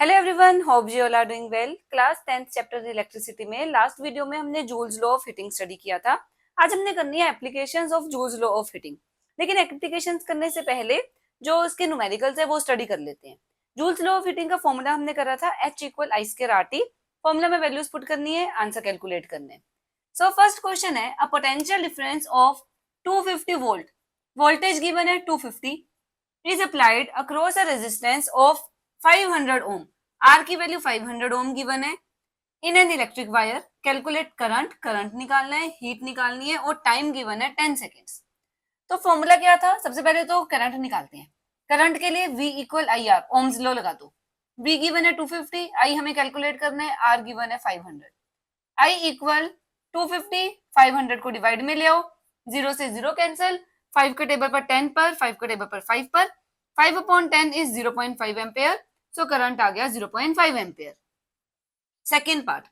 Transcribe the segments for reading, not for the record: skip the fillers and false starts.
Hello everyone, hope you all are doing well. Class 10th chapter electricity में last video में हमने Joule's law of heating study किया था। आज हमने करनी है applications of Joule's law of heating. लेकिन एप्लीकेशंस करने से पहले जो इसके न्यूमेरिकल्स है वो स्टडी कर लेते हैं। जूल्स लॉ ऑफ हीटिंग का फॉर्मूला हमने करा था H equal I square R T. Formula में वैल्यूज पुट करनी है, आंसर कैलकुलेट करने। सो फर्स्ट क्वेश्चन है, a potential difference of 250 volt, voltage given है 250, is applied across a resistance of 500 ohm. R की वैल्यू 500 ओम गिवन है। In an electric wire calculate current, current निकालना है, heat निकालनी है और टाइम गिवन है 10 सेकेंड्स। तो फॉर्मूला क्या था? सबसे पहले तो करंट निकालते हैं। करंट के लिए V equal I R, Ohm's law लगा दो। V गिवन है 250, आई हमें कैलकुलेट करना है, R गिवन है 500। I इक्वल 250, 500 को डिवाइड में ले आओ, 0 से 0 कैंसिल, 5 के टेबल पर 10 पर, 5 के टेबल पर 5 पर, 5 upon 10 is 0.5 ampere. So current आ गया 0.5 ampere. Second part,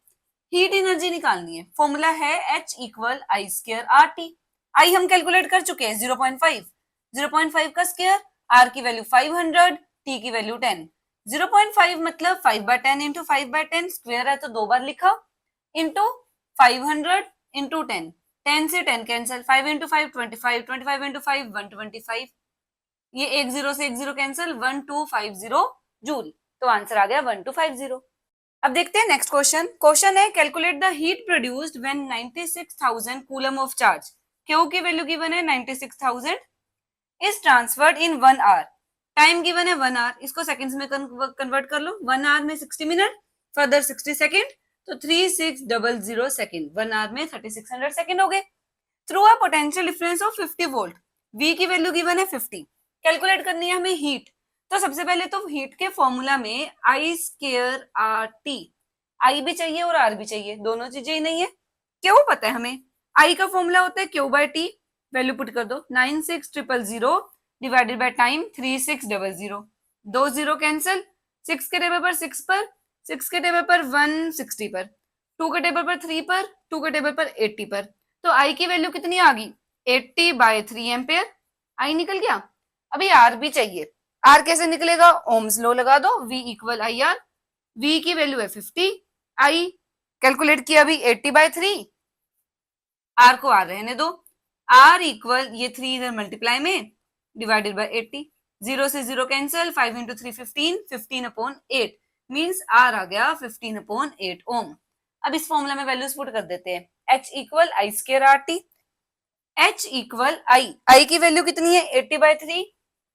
heat energy निकालनी है। फॉर्मूला है H equal I square R T. I हम कैलकुलेट कर चुके हैं 0.5, 0.5 का स्क्वायर, आर की वैल्यू 500, टी की वैल्यू 10। 0.5 मतलब 5/10 इंटू 5/10, स्क्वायर है तो 2 बार लिखा, इंटू 500 इंटू 10, 10 से 10 कैंसिल, 5 इंटू 5 25, 25 इंटू 5 125, ये एक 0 से एक 0 कैंसिल, 1250 जूल। तो आंसर आ गया 1250। अब देखते हैं नेक्स्ट क्वेश्चन। क्वेश्चन है, calculate the heat produced when 96,000 coulomb of charge, Q की वैल्यू गिवन है 96,000, is transferred in 1 hour. Time given है 1 आवर, इसको सेकंड्स में कन्वर्ट कर लो। 1 आवर में 60 मिनट, फर्दर 60 सेकंड, तो 3600 सेकंड, 1 आवर में 3600 सेकंड हो गए। Through a potential difference of 50 volt, V की वैल्यू गिवन है 50, कैलकुलेट करनी है हमें हीट। तो सबसे पहले तो हीट के फॉर्मूला में आई स्क्वायर आर टी, आई भी चाहिए और आर भी चाहिए, दोनों चीजें ही नहीं है। क्यों पता है हमें, आई का फॉर्मूला होता है Q by T, value put कर दो, 96,000 डिवाइडेड बाय टाइम 3600, 2 0 कैंसिल, 6 के टेबल पर 6 पर, 6 के टेबल पर 160 पर, 2 के टेबल पर 3 पर, 2 के टेबल पर 80 पर। तो आई की वैल्यू कितनी आ गई? 80/3 एम्पेयर। आई निकल गया। अभी आर भी चाहिए। आर कैसे निकलेगा? ओम्स लॉ लगा दो, V equal I R. V की वैल्यू है 50, आई कैलकुलेट किया अभी 80/3, आर को आर रहने दो, आर इक्वल ये 3 इधर मल्टीप्लाई में डिवाइडेड बाय 80, 0 से 0 कैंसिल, 5 इंटू 3 15, 15/8 मीन्स आर आ गया 15/8 ओम। अब इस फॉर्मूला में वैल्यूज पुट कर देते हैं। H equal I square R T, H equal I की वैल्यू कितनी है? 80/3,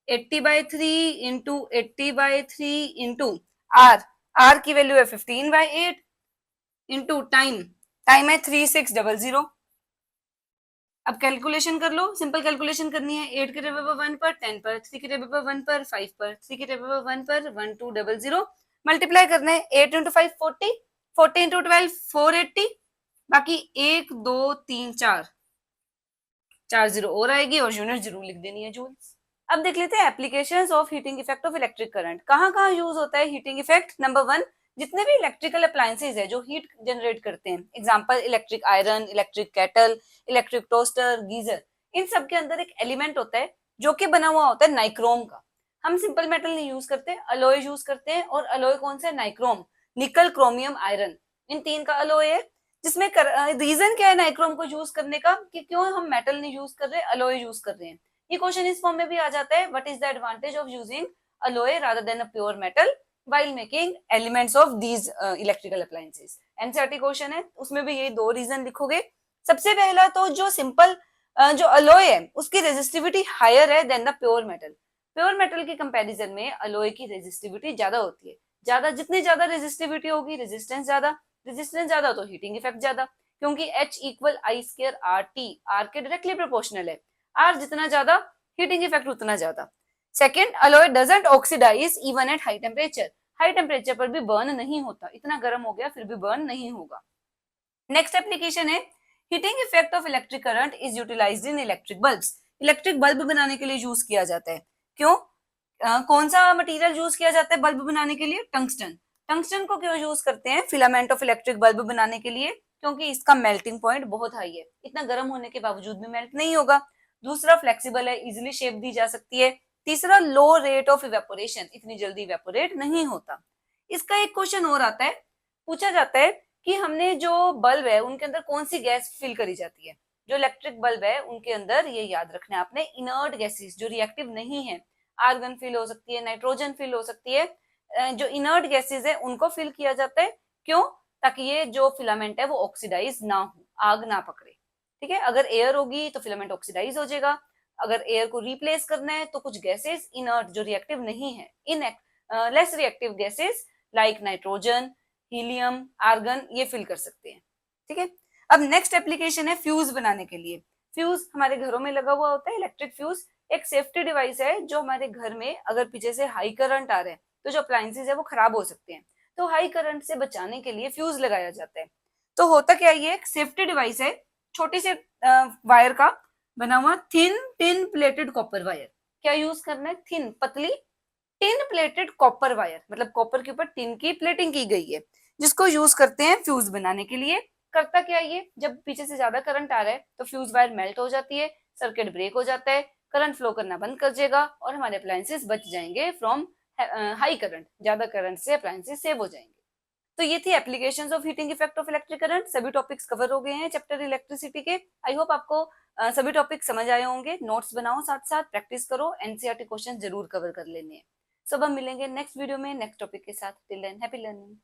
80/3 इंटू 80/3 इंटू आर की वैल्यू है 15/8 इंटू टाइम, टाइम है 3600। अब कैलकुलेशन कर लो, सिंपल कैलकुलेशन करनी है। 8 के टेबल पर 1 पर, 10 पर, 3 के टेबल पर 1 पर, 5 पर, 3 के टेबल पर 1 पर, 1200 मल्टीप्लाई करना है। 8 इंटू 5 40, 40 इंटू 12 480, बाकी 1 2 3 4 जीरो और आएगी और यूनिट जरूर लिख देनी है, जूल्स। अब देख लेते हैं applications of heating effect of electric current. कहाँ कहाँ यूज होता है हीटिंग इफेक्ट? नंबर 1, जितने भी इलेक्ट्रिकल अप्लायंसेज है जो हीट जनरेट करते हैं, example electric iron, electric kettle, electric toaster, geyser, इन सब के अंदर एक एलिमेंट होता है जो कि बना हुआ होता है नाइक्रोम का। हम सिंपल मेटल नहीं यूज करते, अलॉय यूज करते हैं। और अलॉय कौन सा है? नाइक्रोम, निकल, क्रोमियम, आयरन, इन 3 का अलॉय है। जिसमें रीजन क्या है नाइक्रोम को यूज करने का, कि क्यों हम मेटल नहीं यूज कर रहे, अलॉय यूज कर रहे हैं। ये क्वेश्चन इस फॉर्म में भी आ जाता है, what is the advantage of using alloy rather than a pure metal while making elements of these electrical appliances। NCERT question है, उसमें भी ये 2 रीजन लिखोगे। सबसे पहला तो जो सिंपल जो अलॉय है उसकी रेजिस्टिविटी हायर है then the pure metal. Pure metal के कंपैरिजन में अलॉय की रेजिस्टिविटी ज्यादा होती है। ज्यादा, जितनी ज्यादा रेजिस्टिविटी होगी, रेजिस्टेंस ज्यादा, रेजिस्टेंस ज्यादा तो हीटिंग इफेक्ट ज्यादा, क्योंकि H equal I square R T, R के डायरेक्टली प्रोपोर्शनल है। आर जितना ज्यादा, हीटिंग इफेक्ट उतना ज्यादा। Second, alloy doesn't oxidise even at high temperature, high temperature पर भी बर्न नहीं होता, इतना गर्म हो गया फिर भी बर्न नहीं होगा। नेक्स्ट एप्लीकेशन है, heating effect of electric current is utilised in electric bulbs. Electric bulb बनाने के लिए यूज किया जाता है। क्यों? कौन सा मटेरियल यूज किया जाता है बल्ब बनाने के लिए? टंगस्टन। टंगस्टन को क्यों यूज करते हैं फिलामेंट ऑफ इलेक्ट्रिक बल्ब बनाने के लिए? क्योंकि इसका मेल्टिंग पॉइंट बहुत हाई है, इतना गर्म होने के बावजूद भी मेल्ट नहीं होगा। दूसरा, फ्लेक्सिबल है, इजिली शेप दी जा सकती है। तीसरा, लो रेट ऑफ इवेपोरेशन, इतनी जल्दी इवेपोरेट नहीं होता। इसका एक क्वेश्चन और आता है, पूछा जाता है कि हमने जो बल्ब है उनके अंदर कौन सी गैस फिल करी जाती है। जो इलेक्ट्रिक बल्ब है उनके अंदर, ये याद रखना है आपने, इनर्ट गैसेस जो रिएक्टिव नहीं है, आर्गन फिल हो सकती है, नाइट्रोजन फिल हो सकती है, जो इनर्ट गैसेस है उनको फिल किया जाता है। क्यों? ताकि ये जो फिलामेंट है वो ऑक्सीडाइज ना हो, आग ना पकड़े। ठीक है, अगर एयर होगी तो फिलामेंट ऑक्सीडाइज हो जाएगा। अगर एयर को रिप्लेस करना है तो कुछ गैसेस इनर्ट जो रिएक्टिव नहीं है, in less reactive gases like nitrogen, helium, argon, ये फिल कर सकते हैं। ठीक है, अब नेक्स्ट एप्लीकेशन है फ्यूज बनाने के लिए। फ्यूज हमारे घरों में लगा हुआ होता है, इलेक्ट्रिक फ्यूज एक सेफ्टी डिवाइस है जो हमारे घर में अगर पीछे से हाई करंट आ रहा है तो जो अप्लायंसेस है वो खराब हो सकते हैं, तो हाई करंट से बचाने के लिए फ्यूज लगाया जाता है। तो होता क्या है, ये एक सेफ्टी डिवाइस है, छोटी से वायर का बना हुआ, thin tin plated copper wire. क्या यूज करना है? थिन, पतली टिन प्लेटेड कॉपर वायर, मतलब कॉपर के ऊपर टिन की प्लेटिंग की गई है, जिसको यूज करते हैं फ्यूज बनाने के लिए। करता क्या है ये, जब पीछे से ज्यादा करंट आ रहा है तो फ्यूज वायर मेल्ट हो जाती है, सर्किट ब्रेक हो जाता है, करंट फ्लो करना बंद कर देगा और हमारे अप्लायंसेस बच जाएंगे फ्रॉम हाई करंट, ज्यादा करंट से अप्लायंसेस सेव हो जाएंगे। तो ये थी applications of heating effect of electric current. सभी टॉपिक्स कवर हो गए हैं चैप्टर इलेक्ट्रिसिटी के। आई होप आपको सभी टॉपिक समझ आए होंगे। नोट्स बनाओ, साथ साथ प्रैक्टिस करो, एनसीईआरटी क्वेश्चन जरूर कवर कर लेने हैं। सब हम मिलेंगे नेक्स्ट वीडियो में नेक्स्ट टॉपिक के साथ। Till than happy learning.